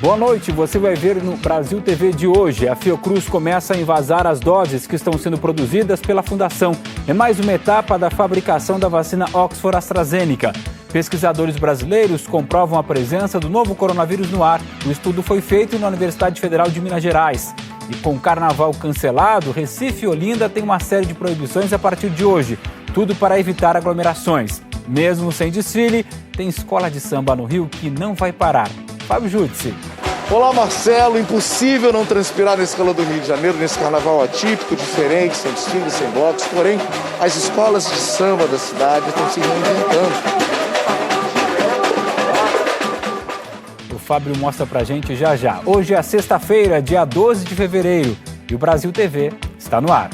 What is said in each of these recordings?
Boa noite, você vai ver no Brasil TV de hoje. A Fiocruz começa a invasar as doses que estão sendo produzidas pela Fundação. É mais uma etapa da fabricação da vacina Oxford AstraZeneca. Pesquisadores brasileiros comprovam a presença do novo coronavírus no ar. O estudo foi feito na Universidade Federal de Minas Gerais. E com o carnaval cancelado, Recife e Olinda têm uma série de proibições a partir de hoje. Tudo para evitar aglomerações. Mesmo sem desfile, tem escola de samba no Rio que não vai parar. Fábio Júdice. Olá, Marcelo. Impossível não transpirar nesse calor do Rio de Janeiro, nesse carnaval atípico, diferente, sem desfile, sem blocos. Porém, as escolas de samba da cidade estão se reinventando. O Fábio mostra pra gente já já. Hoje é sexta-feira, dia 12 de fevereiro, e o Brasil TV está no ar.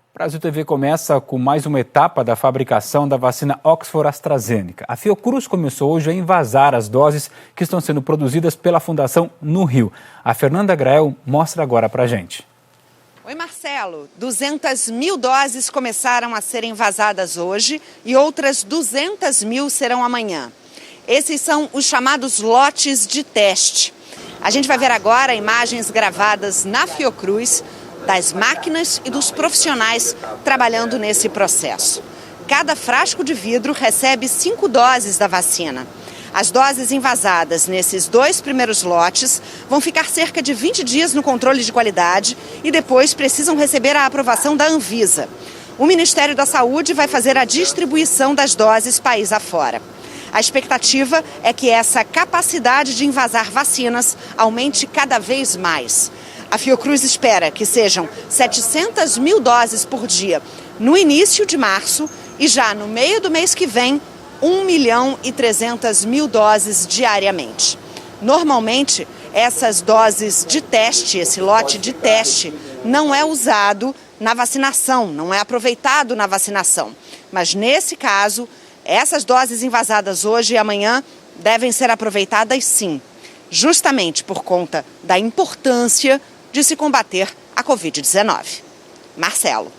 O Brasil TV começa com mais uma etapa da fabricação da vacina Oxford AstraZeneca. A Fiocruz começou hoje a invasar as doses que estão sendo produzidas pela Fundação no Rio. A Fernanda Grael mostra agora pra gente. Oi, Marcelo. 200 mil doses começaram a serem vazadas hoje e outras 200 mil serão amanhã. Esses são os chamados lotes de teste. A gente vai ver agora imagens gravadas na Fiocruz das máquinas e dos profissionais trabalhando nesse processo. Cada frasco de vidro recebe 5 doses da vacina. As doses envasadas nesses 2 primeiros lotes vão ficar cerca de 20 dias no controle de qualidade e depois precisam receber a aprovação da Anvisa. O Ministério da Saúde vai fazer a distribuição das doses país afora. A expectativa é que essa capacidade de envasar vacinas aumente cada vez mais. A Fiocruz espera que sejam 700 mil doses por dia no início de março e já no meio do mês que vem, 1.300.000 doses diariamente. Normalmente, essas doses de teste, esse lote de teste, não é usado na vacinação, não é aproveitado na vacinação. Mas nesse caso, essas doses envasadas hoje e amanhã devem ser aproveitadas sim, justamente por conta da importância de se combater a Covid-19. Marcelo.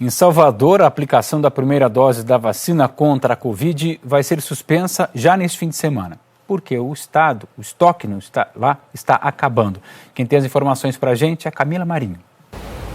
Em Salvador, a aplicação da primeira dose da vacina contra a Covid vai ser suspensa já neste fim de semana, porque o estoque está acabando. Quem tem as informações para a gente é a Camila Marinho.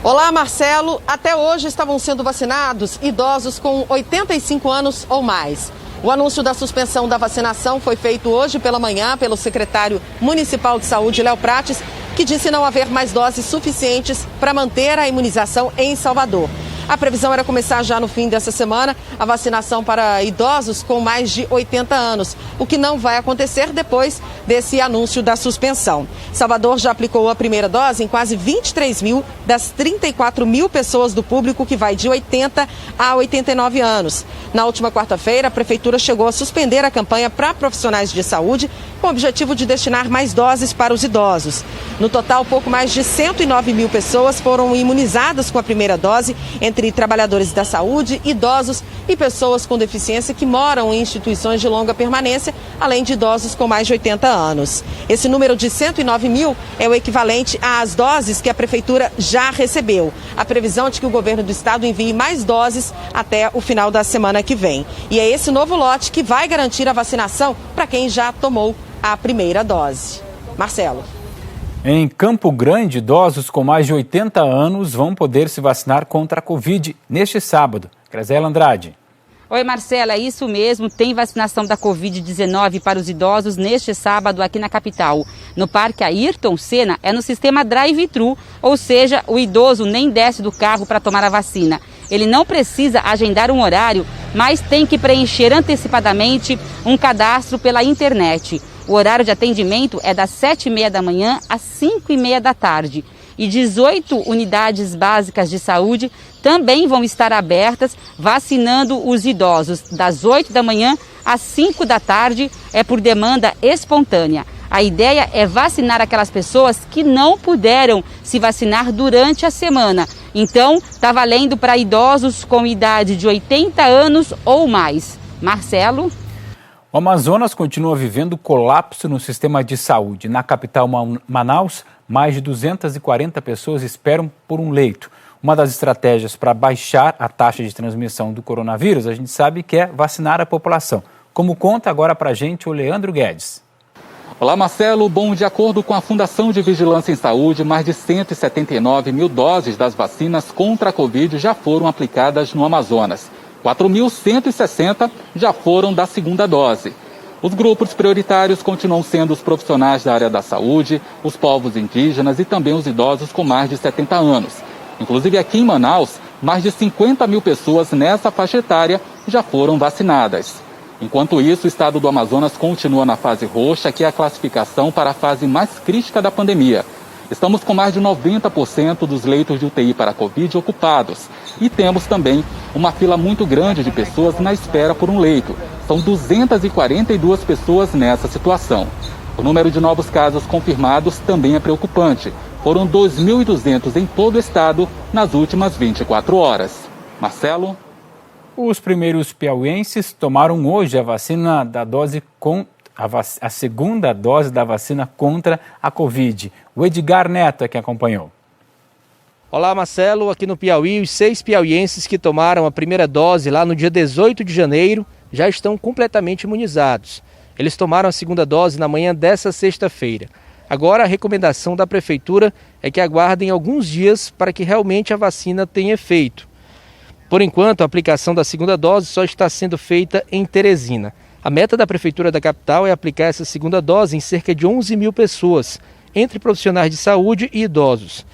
Olá, Marcelo. Até hoje estavam sendo vacinados idosos com 85 anos ou mais. O anúncio da suspensão da vacinação foi feito hoje pela manhã pelo secretário municipal de saúde, Léo Prates, que disse não haver mais doses suficientes para manter a imunização em Salvador. A previsão era começar já no fim dessa semana a vacinação para idosos com mais de 80 anos, o que não vai acontecer depois desse anúncio da suspensão. Salvador já aplicou a primeira dose em quase 23 mil das 34 mil pessoas do público que vai de 80 a 89 anos. Na última quarta-feira, a Prefeitura chegou a suspender a campanha para profissionais de saúde com o objetivo de destinar mais doses para os idosos. No total, pouco mais de 109 mil pessoas foram imunizadas com a primeira dose, entre trabalhadores da saúde, idosos e pessoas com deficiência que moram em instituições de longa permanência, além de idosos com mais de 80 anos. Esse número de 109 mil é o equivalente às doses que a Prefeitura já recebeu. A previsão é de que o governo do estado envie mais doses até o final da semana que vem. E é esse novo lote que vai garantir a vacinação para quem já tomou a primeira dose. Marcelo. Em Campo Grande, idosos com mais de 80 anos vão poder se vacinar contra a Covid neste sábado. Graziela Andrade. Oi, Marcela, é isso mesmo. Tem vacinação da Covid-19 para os idosos neste sábado aqui na capital. No Parque Ayrton Senna é no sistema drive-thru, ou seja, o idoso nem desce do carro para tomar a vacina. Ele não precisa agendar um horário, mas tem que preencher antecipadamente um cadastro pela internet. O horário de atendimento é das 7h30 da manhã às 5h30 da tarde. E 18 unidades básicas de saúde também vão estar abertas, vacinando os idosos das 8 da manhã às 5 da tarde, é por demanda espontânea. A ideia é vacinar aquelas pessoas que não puderam se vacinar durante a semana. Então, está valendo para idosos com idade de 80 anos ou mais. Marcelo? O Amazonas continua vivendo colapso no sistema de saúde. Na capital Manaus, mais de 240 pessoas esperam por um leito. Uma das estratégias para baixar a taxa de transmissão do coronavírus, a gente sabe que é vacinar a população. Como conta agora para a gente o Leandro Guedes. Olá, Marcelo. Bom, de acordo com a Fundação de Vigilância em Saúde, mais de 179 mil doses das vacinas contra a Covid já foram aplicadas no Amazonas. 4.160 já foram da segunda dose. Os grupos prioritários continuam sendo os profissionais da área da saúde, os povos indígenas e também os idosos com mais de 70 anos. Inclusive aqui em Manaus, mais de 50 mil pessoas nessa faixa etária já foram vacinadas. Enquanto isso, o estado do Amazonas continua na fase roxa, que é a classificação para a fase mais crítica da pandemia. Estamos com mais de 90% dos leitos de UTI para a Covid ocupados. E temos também uma fila muito grande de pessoas na espera por um leito. São 242 pessoas nessa situação. O número de novos casos confirmados também é preocupante. Foram 2.200 em todo o estado nas últimas 24 horas. Marcelo? Os primeiros piauienses tomaram hoje a vacina da dose a segunda dose da vacina contra a Covid. O Edgar Neto é quem acompanhou. Olá, Marcelo. Aqui no Piauí, os 6 piauienses que tomaram a primeira dose lá no dia 18 de janeiro já estão completamente imunizados. Eles tomaram a segunda dose na manhã dessa sexta-feira. Agora, a recomendação da Prefeitura é que aguardem alguns dias para que realmente a vacina tenha efeito. Por enquanto, a aplicação da segunda dose só está sendo feita em Teresina. A meta da Prefeitura da capital é aplicar essa segunda dose em cerca de 11 mil pessoas, entre profissionais de saúde e idosos.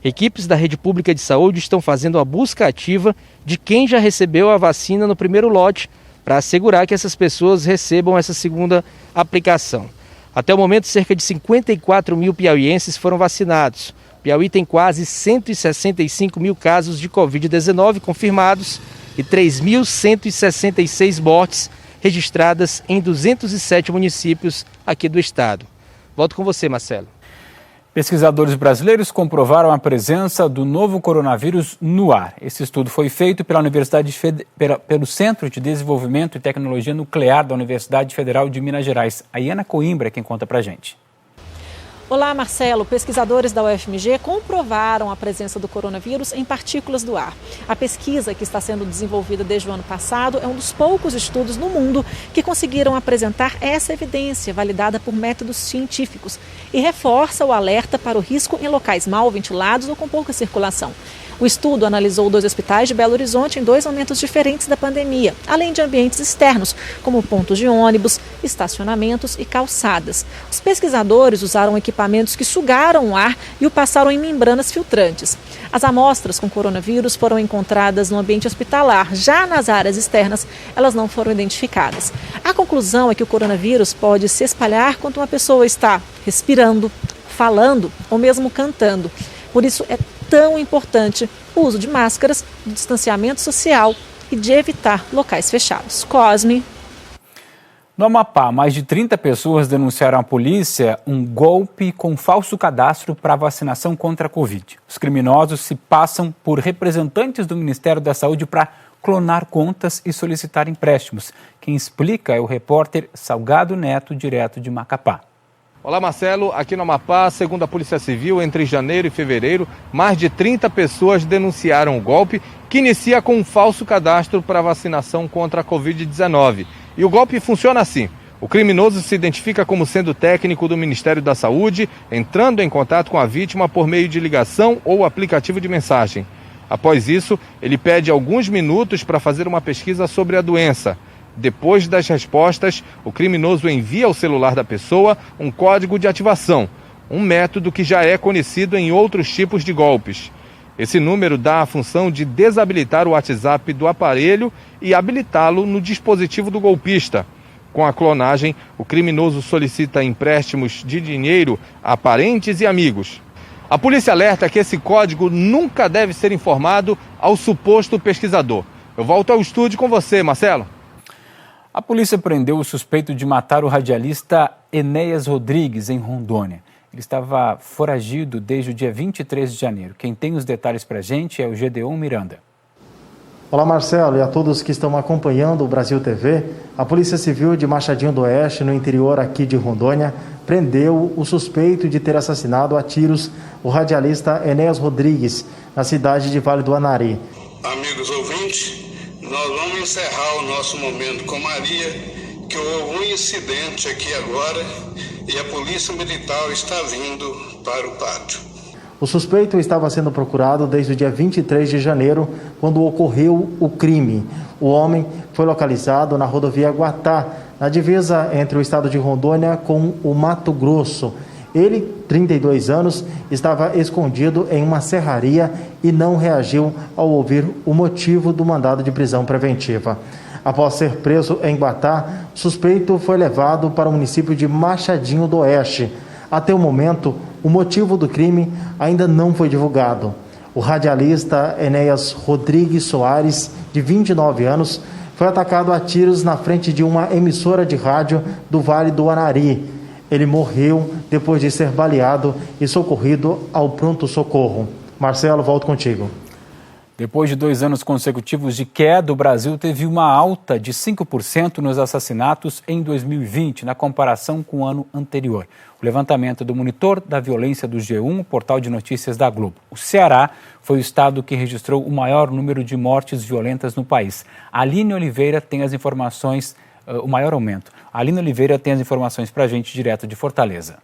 Equipes da rede pública de saúde estão fazendo uma busca ativa de quem já recebeu a vacina no primeiro lote, para assegurar que essas pessoas recebam essa segunda aplicação. Até o momento, cerca de 54 mil piauienses foram vacinados. Piauí tem quase 165 mil casos de Covid-19 confirmados e 3.166 mortes registradas em 207 municípios aqui do estado. Volto com você, Marcelo. Pesquisadores brasileiros comprovaram a presença do novo coronavírus no ar. Esse estudo foi feito pelo Centro de Desenvolvimento e Tecnologia Nuclear da Universidade Federal de Minas Gerais. A Iana Coimbra é quem conta pra gente. Olá, Marcelo. Pesquisadores da UFMG comprovaram a presença do coronavírus em partículas do ar. A pesquisa, que está sendo desenvolvida desde o ano passado, é um dos poucos estudos no mundo que conseguiram apresentar essa evidência, validada por métodos científicos, e reforça o alerta para o risco em locais mal ventilados ou com pouca circulação. O estudo analisou 2 hospitais de Belo Horizonte em 2 momentos diferentes da pandemia, além de ambientes externos, como pontos de ônibus, estacionamentos e calçadas. Os pesquisadores usaram equipamentos que sugaram o ar e o passaram em membranas filtrantes. As amostras com coronavírus foram encontradas no ambiente hospitalar. Já nas áreas externas, elas não foram identificadas. A conclusão é que o coronavírus pode se espalhar quando uma pessoa está respirando, falando ou mesmo cantando. Por isso é tão importante o uso de máscaras, de distanciamento social e de evitar locais fechados. Cosme. No Amapá, mais de 30 pessoas denunciaram à polícia um golpe com falso cadastro para vacinação contra a Covid. Os criminosos se passam por representantes do Ministério da Saúde para clonar contas e solicitar empréstimos. Quem explica é o repórter Salgado Neto, direto de Macapá. Olá, Marcelo. Aqui no Amapá, segundo a Polícia Civil, entre janeiro e fevereiro, mais de 30 pessoas denunciaram o golpe, que inicia com um falso cadastro para vacinação contra a Covid-19. E o golpe funciona assim: o criminoso se identifica como sendo técnico do Ministério da Saúde, entrando em contato com a vítima por meio de ligação ou aplicativo de mensagem. Após isso, ele pede alguns minutos para fazer uma pesquisa sobre a doença. Depois das respostas, o criminoso envia ao celular da pessoa um código de ativação, um método que já é conhecido em outros tipos de golpes. Esse número dá a função de desabilitar o WhatsApp do aparelho e habilitá-lo no dispositivo do golpista. Com a clonagem, o criminoso solicita empréstimos de dinheiro a parentes e amigos. A polícia alerta que esse código nunca deve ser informado ao suposto pesquisador. Eu volto ao estúdio com você, Marcelo. A polícia prendeu o suspeito de matar o radialista Enéas Rodrigues, em Rondônia. Ele estava foragido desde o dia 23 de janeiro. Quem tem os detalhes para a gente é o Gedeon Miranda. Olá, Marcelo, e a todos que estão acompanhando o Brasil TV. A Polícia Civil de Machadinho do Oeste, no interior aqui de Rondônia, prendeu o suspeito de ter assassinado a tiros o radialista Enéas Rodrigues, na cidade de Vale do Anari. Amigos ouvintes, nós vamos encerrar o nosso momento com Maria, que houve um incidente aqui agora e a Polícia Militar está vindo para o pátio. O suspeito estava sendo procurado desde o dia 23 de janeiro, quando ocorreu o crime. O homem foi localizado na rodovia Guatá, na divisa entre o estado de Rondônia com o Mato Grosso. Ele, 32 anos, estava escondido em uma serraria e não reagiu ao ouvir o motivo do mandado de prisão preventiva. Após ser preso em Guatá, o suspeito foi levado para o município de Machadinho do Oeste. Até o momento, o motivo do crime ainda não foi divulgado. O radialista Enéas Rodrigues Soares, de 29 anos, foi atacado a tiros na frente de uma emissora de rádio do Vale do Anari. Ele morreu depois de ser baleado e socorrido ao pronto-socorro. Marcelo, volto contigo. Depois de 2 anos consecutivos de queda, o Brasil teve uma alta de 5% nos assassinatos em 2020, na comparação com o ano anterior. O levantamento do Monitor da Violência do G1, portal de notícias da Globo. O Ceará foi o estado que registrou o maior número de mortes violentas no país. A Aline Oliveira tem as informações, o maior aumento. A Aline Oliveira tem as informações para a gente direto de Fortaleza.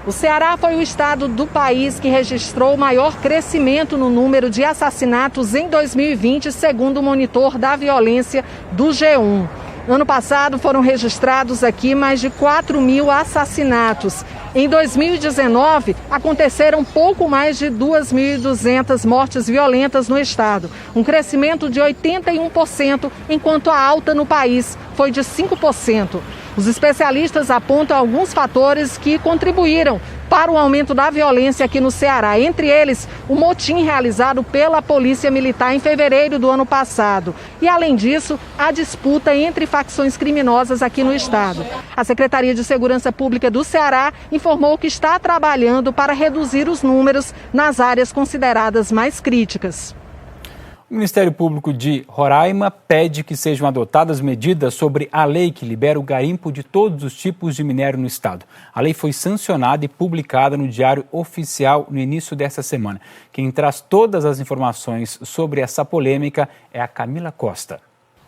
O Ceará foi o estado do país que registrou o maior crescimento no número de assassinatos em 2020, segundo o Monitor da Violência do G1. No ano passado foram registrados aqui mais de 4.000 assassinatos. Em 2019, aconteceram pouco mais de 2.200 mortes violentas no estado, um crescimento de 81%, enquanto a alta no país foi de 5%. Os especialistas apontam alguns fatores que contribuíram para o aumento da violência aqui no Ceará. Entre eles, o motim realizado pela Polícia Militar em fevereiro do ano passado. E, além disso, a disputa entre facções criminosas aqui no estado. A Secretaria de Segurança Pública do Ceará informou que está trabalhando para reduzir os números nas áreas consideradas mais críticas. O Ministério Público de Roraima pede que sejam adotadas medidas sobre a lei que libera o garimpo de todos os tipos de minério no estado. A lei foi sancionada e publicada no Diário Oficial no início desta semana. Quem traz todas as informações sobre essa polêmica é a Camila Costa.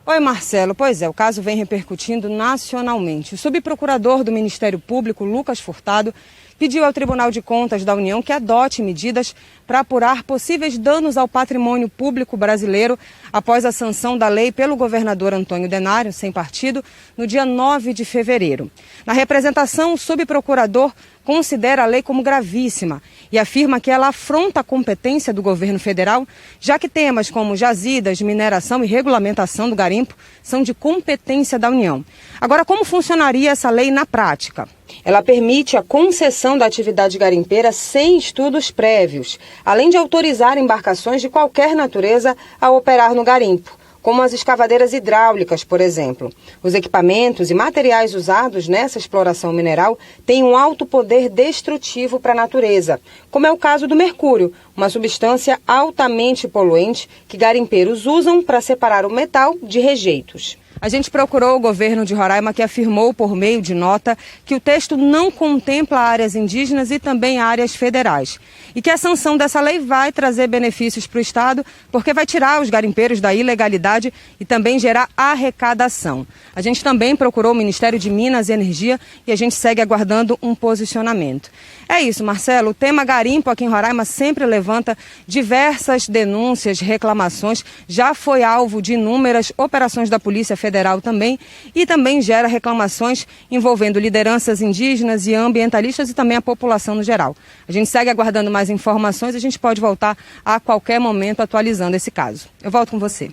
Oi, Marcelo. Pois é, o caso vem repercutindo nacionalmente. O subprocurador do Ministério Público, Lucas Furtado, pediu ao Tribunal de Contas da União que adote medidas para apurar possíveis danos ao patrimônio público brasileiro após a sanção da lei pelo governador Antônio Denário, sem partido, no dia 9 de fevereiro. Na representação, o subprocurador considera a lei como gravíssima e afirma que ela afronta a competência do governo federal, já que temas como jazidas, mineração e regulamentação do garimpo são de competência da União. Agora, como funcionaria essa lei na prática? Ela permite a concessão da atividade garimpeira sem estudos prévios, além de autorizar embarcações de qualquer natureza a operar no garimpo, como as escavadeiras hidráulicas, por exemplo. Os equipamentos e materiais usados nessa exploração mineral têm um alto poder destrutivo para a natureza, como é o caso do mercúrio, uma substância altamente poluente que garimpeiros usam para separar o metal de rejeitos. A gente procurou o governo de Roraima, que afirmou por meio de nota que o texto não contempla áreas indígenas e também áreas federais. E que a sanção dessa lei vai trazer benefícios para o Estado, porque vai tirar os garimpeiros da ilegalidade e também gerar arrecadação. A gente também procurou o Ministério de Minas e Energia e a gente segue aguardando um posicionamento. É isso, Marcelo. O tema garimpo aqui em Roraima sempre levanta diversas denúncias, reclamações. Já foi alvo de inúmeras operações da Polícia Federal também e também gera reclamações envolvendo lideranças indígenas e ambientalistas e também a população no geral. A gente segue aguardando mais informações e a gente pode voltar a qualquer momento atualizando esse caso. Eu volto com você.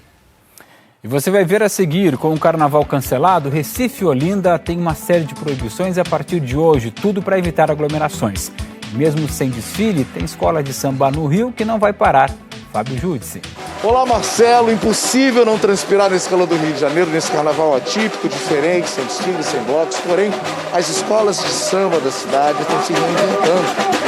E você vai ver a seguir, com o carnaval cancelado, Recife e Olinda tem uma série de proibições a partir de hoje, tudo para evitar aglomerações. Mesmo sem desfile, tem escola de samba no Rio que não vai parar. Fábio Júdice. Olá, Marcelo. Impossível não transpirar nesse calor do Rio de Janeiro, nesse carnaval atípico, diferente, sem desfile, sem blocos. Porém, as escolas de samba da cidade estão se reinventando.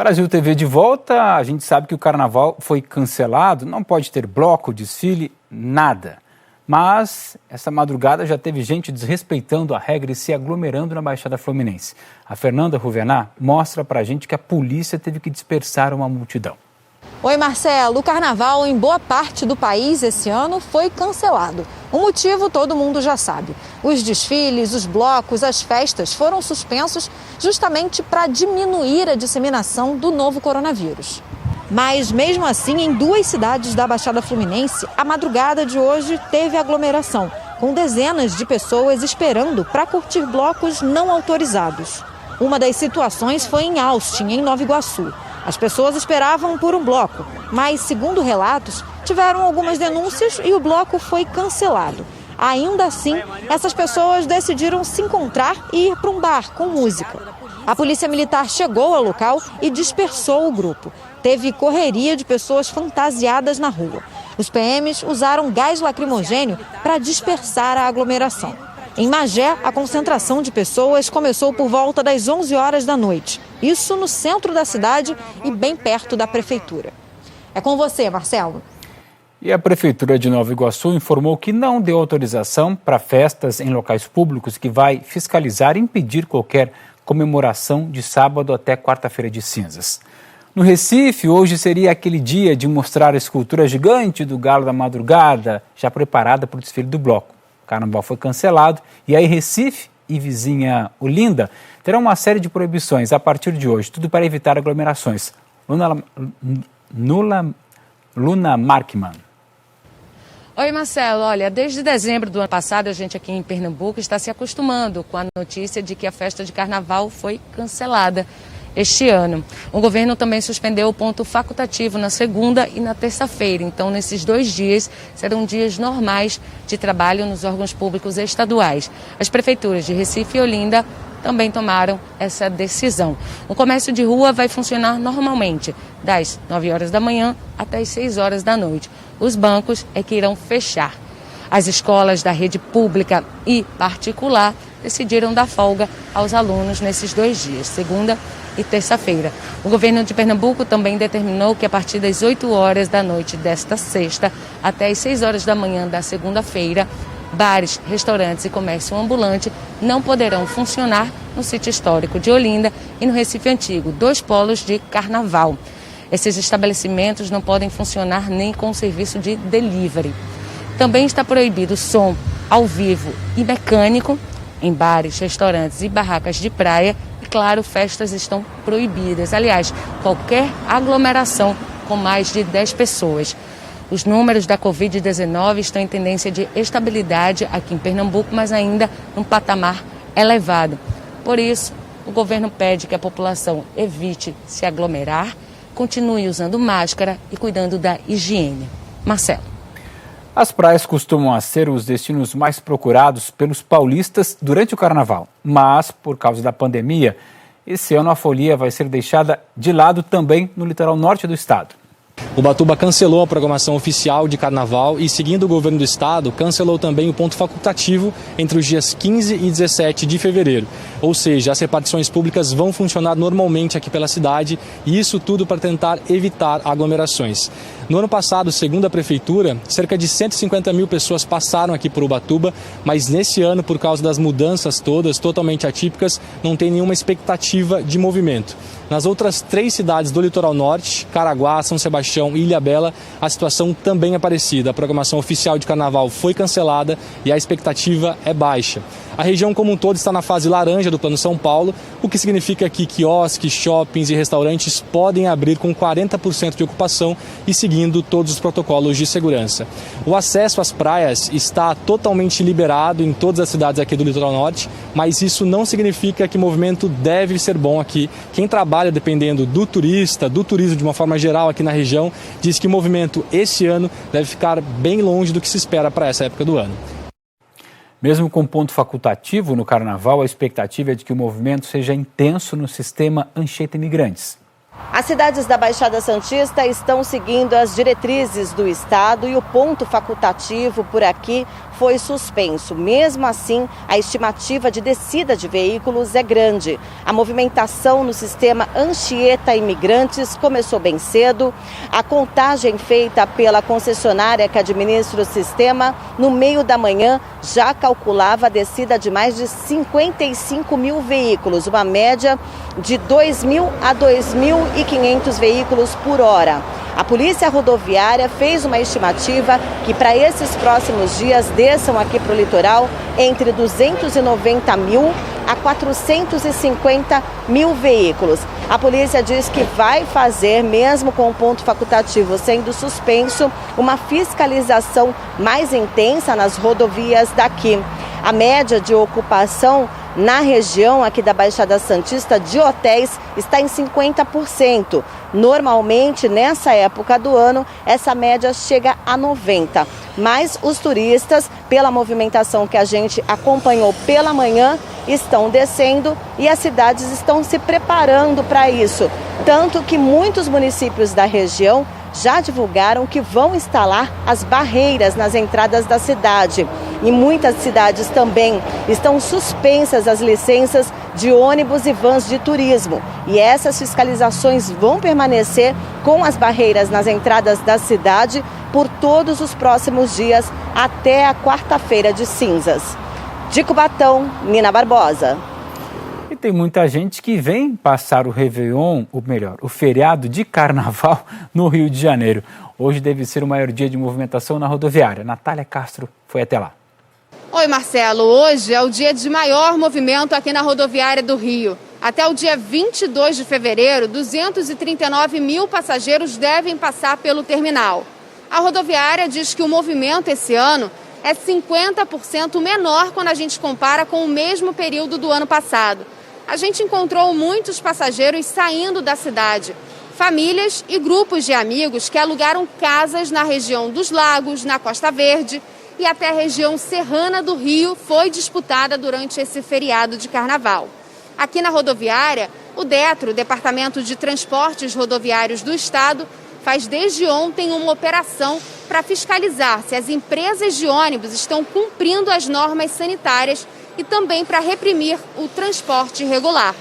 Brasil TV de volta, a gente sabe que o carnaval foi cancelado, não pode ter bloco, desfile, nada. Mas essa madrugada já teve gente desrespeitando a regra e se aglomerando na Baixada Fluminense. A Fernanda Ruvenar mostra pra gente que a polícia teve que dispersar uma multidão. Oi, Marcelo. O carnaval em boa parte do país esse ano foi cancelado. O motivo todo mundo já sabe. Os desfiles, os blocos, as festas foram suspensos justamente para diminuir a disseminação do novo coronavírus. Mas, mesmo assim, em 2 cidades da Baixada Fluminense, a madrugada de hoje teve aglomeração, com dezenas de pessoas esperando para curtir blocos não autorizados. Uma das situações foi em Austin, em Nova Iguaçu. As pessoas esperavam por um bloco, mas, segundo relatos, tiveram algumas denúncias e o bloco foi cancelado. Ainda assim, essas pessoas decidiram se encontrar e ir para um bar com música. A polícia militar chegou ao local e dispersou o grupo. Teve correria de pessoas fantasiadas na rua. Os PMs usaram gás lacrimogênio para dispersar a aglomeração. Em Magé, a concentração de pessoas começou por volta das 11 horas da noite. Isso no centro da cidade e bem perto da prefeitura. É com você, Marcelo. E a Prefeitura de Nova Iguaçu informou que não deu autorização para festas em locais públicos, que vai fiscalizar e impedir qualquer comemoração de sábado até quarta-feira de cinzas. No Recife, hoje seria aquele dia de mostrar a escultura gigante do Galo da Madrugada, já preparada para o desfile do bloco. O carnaval foi cancelado e aí Recife e vizinha Olinda terão uma série de proibições a partir de hoje, tudo para evitar aglomerações. Luna Markman. Oi, Marcelo. Olha, desde dezembro do ano passado, a gente aqui em Pernambuco está se acostumando com a notícia de que a festa de carnaval foi cancelada este ano. O governo também suspendeu o ponto facultativo na segunda e na terça-feira. Então, nesses 2 dias, serão dias normais de trabalho nos órgãos públicos estaduais. As prefeituras de Recife e Olinda também tomaram essa decisão. O comércio de rua vai funcionar normalmente, das 9 horas da manhã até as 6 horas da noite. Os bancos é que irão fechar. As escolas da rede pública e particular decidiram dar folga aos alunos nesses 2 dias, segunda e terça-feira. O governo de Pernambuco também determinou que a partir das 8 horas da noite desta sexta até as 6 horas da manhã da segunda-feira, bares, restaurantes e comércio ambulante não poderão funcionar no sítio histórico de Olinda e no Recife Antigo, 2 polos de carnaval. Esses estabelecimentos não podem funcionar nem com serviço de delivery. Também está proibido som ao vivo e mecânico em bares, restaurantes e barracas de praia. E, claro, festas estão proibidas. Aliás, qualquer aglomeração com mais de 10 pessoas. Os números da Covid-19 estão em tendência de estabilidade aqui em Pernambuco, mas ainda num patamar elevado. Por isso, o governo pede que a população evite se aglomerar, continue usando máscara e cuidando da higiene. Marcelo. As praias costumam ser os destinos mais procurados pelos paulistas durante o carnaval. Mas, por causa da pandemia, esse ano a folia vai ser deixada de lado também no litoral norte do estado. Ubatuba cancelou a programação oficial de carnaval e, seguindo o governo do estado, cancelou também o ponto facultativo entre os dias 15 e 17 de fevereiro. Ou seja, as repartições públicas vão funcionar normalmente aqui pela cidade e isso tudo para tentar evitar aglomerações. No ano passado, segundo a prefeitura, cerca de 150 mil pessoas passaram aqui por Ubatuba, mas nesse ano, por causa das mudanças todas, totalmente atípicas, não tem nenhuma expectativa de movimento. Nas outras 3 cidades do litoral norte, Caraguá, São Sebastião e Ilhabela, a situação também é parecida. A programação oficial de carnaval foi cancelada e a expectativa é baixa. A região como um todo está na fase laranja do Plano São Paulo, o que significa que quiosques, shoppings e restaurantes podem abrir com 40% de ocupação e seguindo todos os protocolos de segurança. O acesso às praias está totalmente liberado em todas as cidades aqui do litoral norte, mas isso não significa que o movimento deve ser bom aqui. Quem trabalha dependendo do turista, do turismo de uma forma geral aqui na região, diz que o movimento esse ano deve ficar bem longe do que se espera para essa época do ano. Mesmo com ponto facultativo no carnaval, a expectativa é de que o movimento seja intenso no sistema Anchieta Imigrantes. As cidades da Baixada Santista estão seguindo as diretrizes do Estado e o ponto facultativo por aqui foi suspenso. Mesmo assim, a estimativa de descida de veículos é grande. A movimentação no sistema Anchieta Imigrantes começou bem cedo. A contagem feita pela concessionária que administra o sistema, no meio da manhã, já calculava a descida de mais de 55 mil veículos, uma média de 2.000 a 2.500 veículos por hora. A Polícia Rodoviária fez uma estimativa que para esses próximos dias desçam aqui para o litoral entre 290 mil a 450 mil veículos. A polícia diz que vai fazer, mesmo com o ponto facultativo sendo suspenso, uma fiscalização mais intensa nas rodovias daqui. A média de ocupação na região aqui da Baixada Santista de hotéis está em 50%. Normalmente, nessa época do ano, essa média chega a 90%. Mas os turistas, pela movimentação que a gente acompanhou pela manhã, estão descendo e as cidades estão se preparando para isso. Tanto que muitos municípios da região já divulgaram que vão instalar as barreiras nas entradas da cidade. Em muitas cidades também estão suspensas as licenças de ônibus e vans de turismo. E essas fiscalizações vão permanecer com as barreiras nas entradas da cidade por todos os próximos dias até a quarta-feira de cinzas. De Cubatão, Nina Barbosa. E tem muita gente que vem passar o Réveillon, ou melhor, o feriado de Carnaval no Rio de Janeiro. Hoje deve ser o maior dia de movimentação na rodoviária. Natália Castro foi até lá. Oi, Marcelo. Hoje é o dia de maior movimento aqui na rodoviária do Rio. Até o dia 22 de fevereiro, 239 mil passageiros devem passar pelo terminal. A rodoviária diz que o movimento esse ano é 50% menor quando a gente compara com o mesmo período do ano passado. A gente encontrou muitos passageiros saindo da cidade, famílias e grupos de amigos que alugaram casas na região dos Lagos, na Costa Verde, e até a região serrana do Rio foi disputada durante esse feriado de Carnaval. Aqui na rodoviária, o DETRO, Departamento de Transportes Rodoviários do Estado, faz desde ontem uma operação para fiscalizar se as empresas de ônibus estão cumprindo as normas sanitárias e também para reprimir o transporte irregular.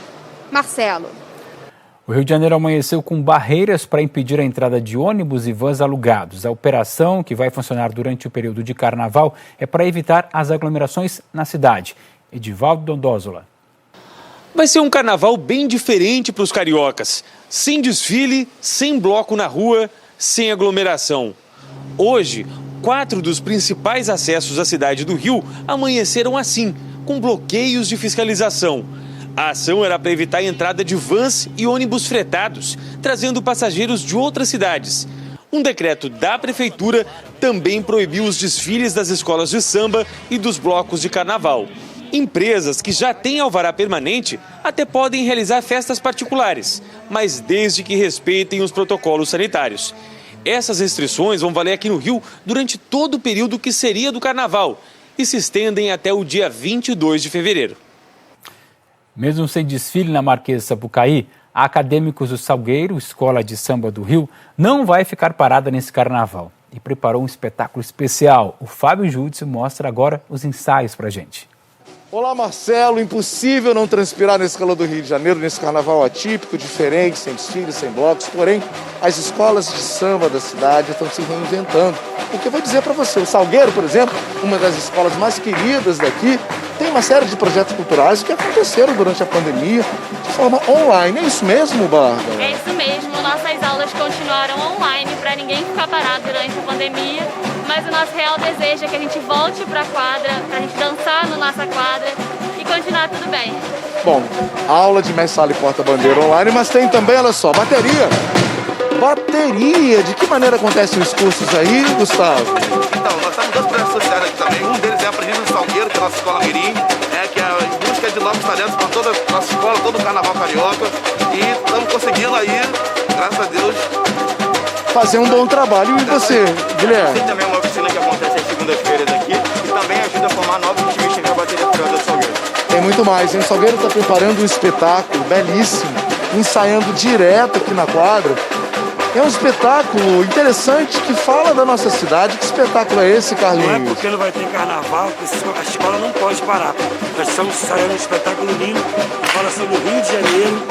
Marcelo. O Rio de Janeiro amanheceu com barreiras para impedir a entrada de ônibus e vans alugados. A operação, que vai funcionar durante o período de Carnaval, é para evitar as aglomerações na cidade. Edivaldo Dondosola. Vai ser um carnaval bem diferente para os cariocas. Sem desfile, sem bloco na rua, sem aglomeração. Hoje, 4 dos principais acessos à cidade do Rio amanheceram assim, com bloqueios de fiscalização. A ação era para evitar a entrada de vans e ônibus fretados, trazendo passageiros de outras cidades. Um decreto da prefeitura também proibiu os desfiles das escolas de samba e dos blocos de carnaval. Empresas que já têm alvará permanente até podem realizar festas particulares, mas desde que respeitem os protocolos sanitários. Essas restrições vão valer aqui no Rio durante todo o período que seria do Carnaval e se estendem até o dia 22 de fevereiro. Mesmo sem desfile na Marquesa de Sapucaí, a Acadêmicos do Salgueiro, Escola de Samba do Rio, não vai ficar parada nesse Carnaval e preparou um espetáculo especial. O Fábio Júdice mostra agora os ensaios pra gente. Olá, Marcelo. Impossível não transpirar nesse calor do Rio de Janeiro, nesse carnaval atípico, diferente, sem desfiles, sem blocos. Porém, as escolas de samba da cidade estão se reinventando. Porque eu vou dizer para você, o Salgueiro, por exemplo, uma das escolas mais queridas daqui, tem uma série de projetos culturais que aconteceram durante a pandemia de forma online. É isso mesmo, Bárbara? É isso mesmo. Nossas aulas continuaram online para ninguém ficar parado durante a pandemia. Mas o nosso real desejo é que a gente volte para a quadra, para a gente dançar na nossa quadra e continuar tudo bem. Bom, aula de mestre sala e porta-bandeira online, mas tem também, olha só, bateria. Bateria! De que maneira acontecem os cursos aí, Gustavo? Então, nós temos 2 projetos sociais aqui também. Um deles é a Aprendizagem do Salgueiro, que é a nossa escola mirim, que é em busca de novos talentos para toda a nossa escola, todo o carnaval carioca. E estamos conseguindo aí, graças a Deus, fazer um bom trabalho. E você, Guilherme? Tem também uma oficina que acontece às segundas-feiras aqui e também ajuda a formar novos ritmistas na bateria furada do Salgueiro. Tem muito mais, hein? O Salgueiro está preparando um espetáculo belíssimo ensaiando direto aqui na quadra. É um espetáculo interessante que fala da nossa cidade. Que espetáculo é esse, Carlinhos? Não é porque não vai ter carnaval que a escola não pode parar. Nós estamos ensaiando um espetáculo lindo, fala sobre o Rio de Janeiro.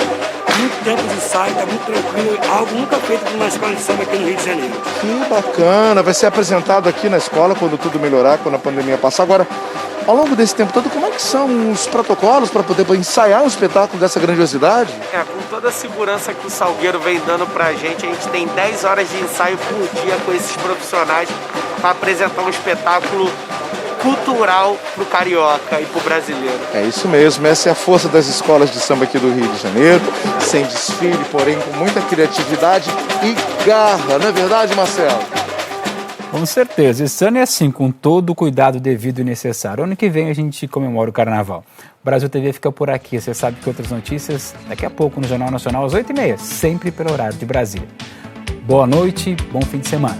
Muito tempo de ensaio, está muito tranquilo. Algo nunca feito por uma escola de samba aqui no Rio de Janeiro. Que bacana. Vai ser apresentado aqui na escola quando tudo melhorar, quando a pandemia passar. Agora, ao longo desse tempo todo, como é que são os protocolos para poder ensaiar um espetáculo dessa grandiosidade? Com toda a segurança que o Salgueiro vem dando pra gente, a gente tem 10 horas de ensaio por dia com esses profissionais para apresentar um espetáculo cultural pro carioca e pro brasileiro. É isso mesmo, essa é a força das escolas de samba aqui do Rio de Janeiro, sem desfile, porém com muita criatividade e garra, não é verdade, Marcelo? Com certeza, esse ano é assim, com todo o cuidado devido e necessário. Ano que vem a gente comemora o Carnaval. O Brasil TV fica por aqui, você sabe que outras notícias daqui a pouco no Jornal Nacional às 8h30, sempre pelo horário de Brasília. Boa noite, bom fim de semana.